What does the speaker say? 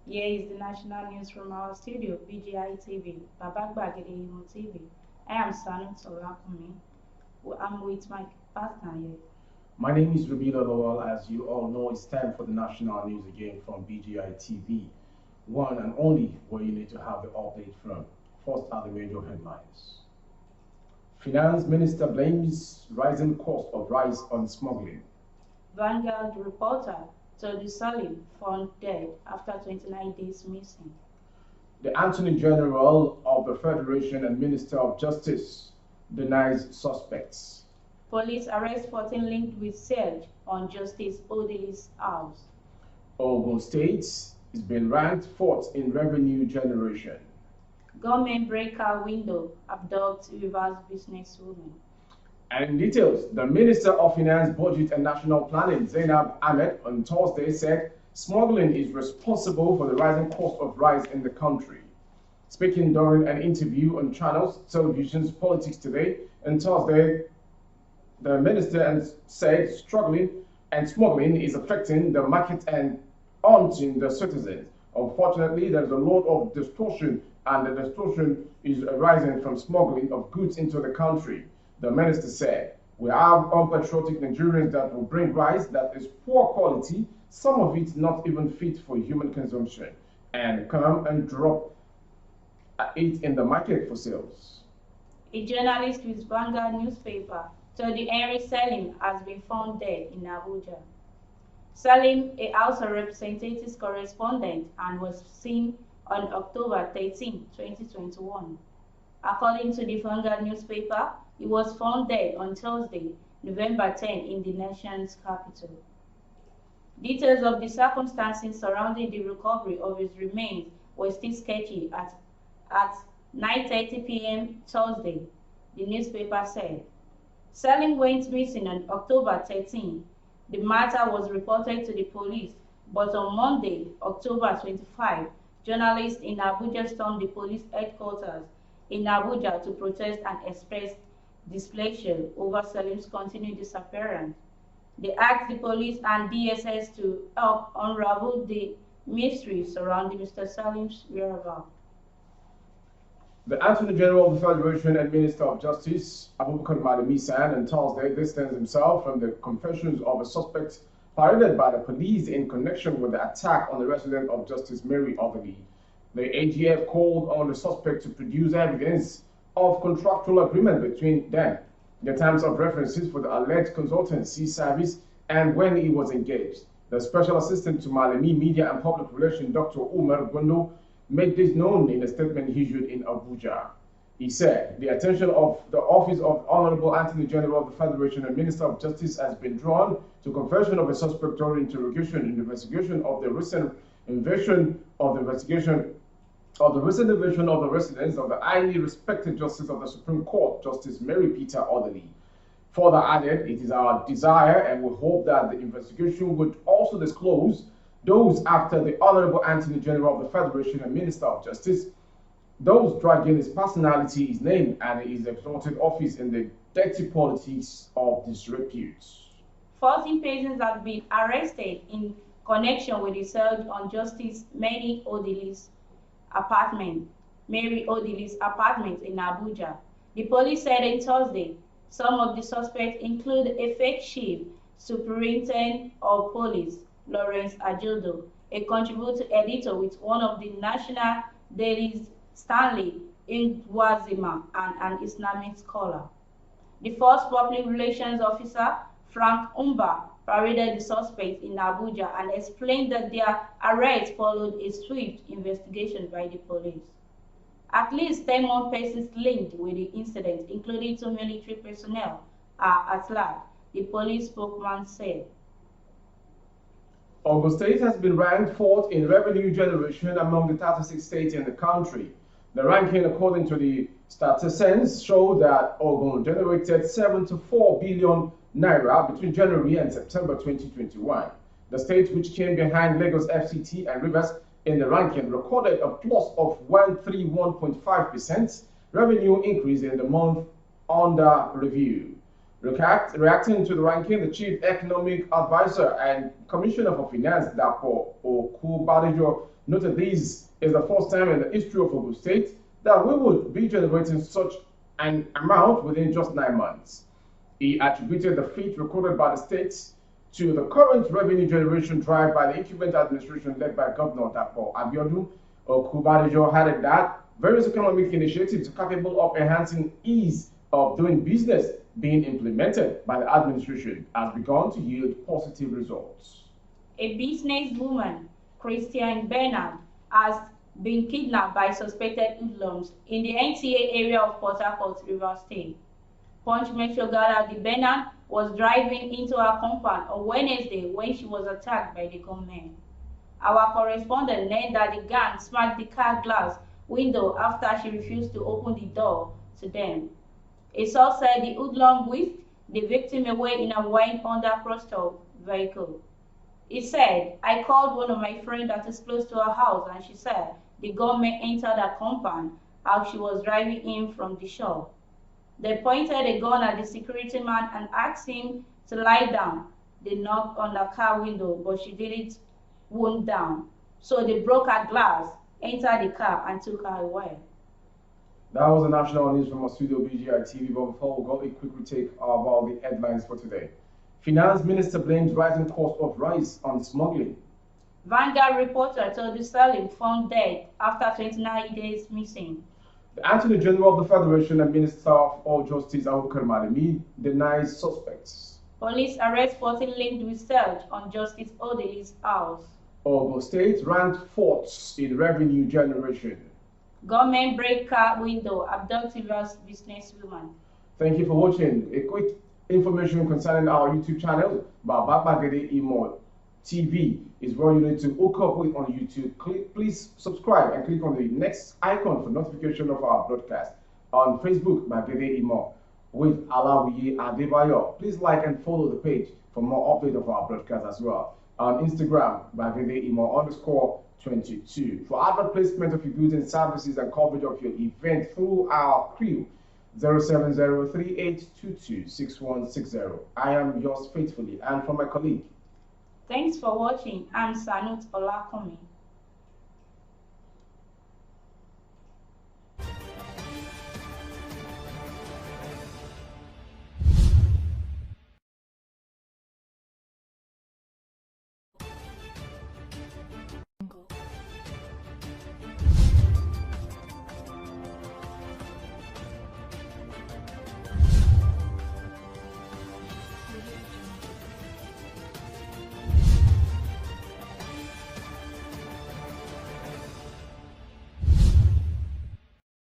Here is the national news from our studio, BGI TV, Babagbagede Imo TV. I am Sanu Tolakumi. I'm with my partner here. My name is Rubina Lowell. As you all know, it's time for the national news again from BGI TV. One and only where you need to have the update from. First are the major headlines. Finance Minister blames rising cost of rice on smuggling. Vanguard reporter Tolu Salim found dead after 29 days missing. The Attorney General of the Federation and Minister of Justice denies suspects. Police arrest 14 linked with Serge on Justice Odili's house. Ogun State is being ranked fourth in revenue generation. Government breaker window abducts Rivers businesswoman. And in details, the Minister of Finance, Budget and National Planning, Zainab Ahmed, on Thursday said smuggling is responsible for the rising cost of rice in the country. Speaking during an interview on Channels Television's Politics Today on Thursday, the minister said struggling and smuggling is affecting the market and haunting the citizens. Unfortunately, there is a lot of distortion, and the distortion is arising from smuggling of goods into the country. The minister said, "We have unpatriotic Nigerians that will bring rice that is poor quality, some of it not even fit for human consumption, and come and drop it in the market for sales." A journalist with Vanguard newspaper told the Henry Salim has been found dead in Abuja. Salim, a House of Representatives correspondent, and was seen on October 13, 2021. According to the Vanguard newspaper, he was found dead on Thursday, November 10, in the nation's capital. Details of the circumstances surrounding the recovery of his remains were still sketchy at 9:30 p.m. Thursday, the newspaper said. Salim went missing on October 13. The matter was reported to the police, but on Monday, October 25, journalists in Abuja stormed the police headquarters in Abuja to protest and express displeasure over Salim's continued disappearance. They asked the police and DSS to help unravel the mystery surrounding Mr. Salim's whereabouts. The Attorney General of the Federation and Minister of Justice, Abubakar Malami San, on Thursday distanced himself from the confessions of a suspect paraded by the police in connection with the attack on the residence of Justice Mary Odili. The AGF called on the suspect to produce evidence of contractual agreement between them, the terms of references for the alleged consultancy service, and when he was engaged. The Special Assistant to Malami Media and Public Relations, Dr. Umar Gondo, made this known in a statement issued in Abuja. He said, "The attention of the Office of Honorable Attorney General of the Federation and Minister of Justice has been drawn to confession of a suspect during interrogation in the investigation of the recent invasion of the residence of the highly respected Justice of the Supreme Court, Justice Mary Peter Odili." Further added, "It is our desire and we hope that the investigation would also disclose those after the Honorable Attorney General of the Federation and Minister of Justice, those dragging his personality, his name, and his exalted office in the dirty politics of disrepute." 14 persons have been arrested in connection with the surge on Justice Mary Odili's apartment in Abuja. The police said on Thursday some of the suspects include a fake chief superintendent of police, Lawrence Ajodo, a contributing editor with one of the national dailies, Stanley Ngwazima, and an Islamic scholar. The first public relations officer, Frank Umba, paraded the suspects in Abuja and explained that their arrest followed a swift investigation by the police. At least 10 more persons linked with the incident, including 2 military personnel, are at large, the police spokesman said. Ogun State has been ranked fourth in revenue generation among the 36 states in the country. The ranking, according to the StatSense, showed that Ogun generated 74 billion naira between January and September 2021. The state, which came behind Lagos FCT and Rivers in the ranking, recorded a plus of 131.5% revenue increase in the month under review. Reacting to the ranking, the Chief Economic Advisor and Commissioner for Finance, Dapo Okubadijo, noted this is the first time in the history of Ogun State that we would be generating such an amount within just 9 months. He attributed the feat recorded by the state to the current revenue generation drive by the incumbent administration led by Governor Dapo Abiodun. Okubadejo added that various economic initiatives capable of enhancing ease of doing business being implemented by the administration has begun to yield positive results. A businesswoman, Christian Bernard, has been kidnapped by suspected hoodlums in the NTA area of Port Harcourt, Rivers State. Punch Metro gathered the Bernard was driving into her compound on Wednesday when she was attacked by the gunmen. Our correspondent learned that the gang smashed the car glass window after she refused to open the door to them. A source said the hoodlum whisked the victim away in a white Honda Crosstown vehicle. He said, "I called one of my friends that is close to her house, and she said the gunmen entered her compound as she was driving in from the shop. They pointed a gun at the security man and asked him to lie down. They knocked on the car window, but she didn't wound down. So they broke her glass, entered the car, and took her away." That was the national news from our studio BGI TV. But before we go, a quick retake about the headlines for today. Finance Minister blames rising cost of rice on smuggling. Vanguard reporter told the Salim found dead after 29 days missing. The Attorney General of the Federation and Minister of Justice Abubakar Malami denies suspects. Police arrest 14 linked with search on Justice Odeli's house. Ogun State ranked fourth in revenue generation. Government break car window, abduct Rivers businesswoman. Thank you for watching. A quick information concerning our YouTube channel, Baba Bagede Imo TV, is where you need to hook up with on YouTube. Please subscribe and click on the next icon for notification of our broadcast. On Facebook, Bagede Imo with Alawiye Adebayo. Please like and follow the page for more update of our broadcast as well. On Instagram, Bagede Imo _22. For advert placement of your goods and services and coverage of your event through our crew, 07038226160. I am yours faithfully, and from my colleague. Thanks for watching. I'm Sanut Olakomi.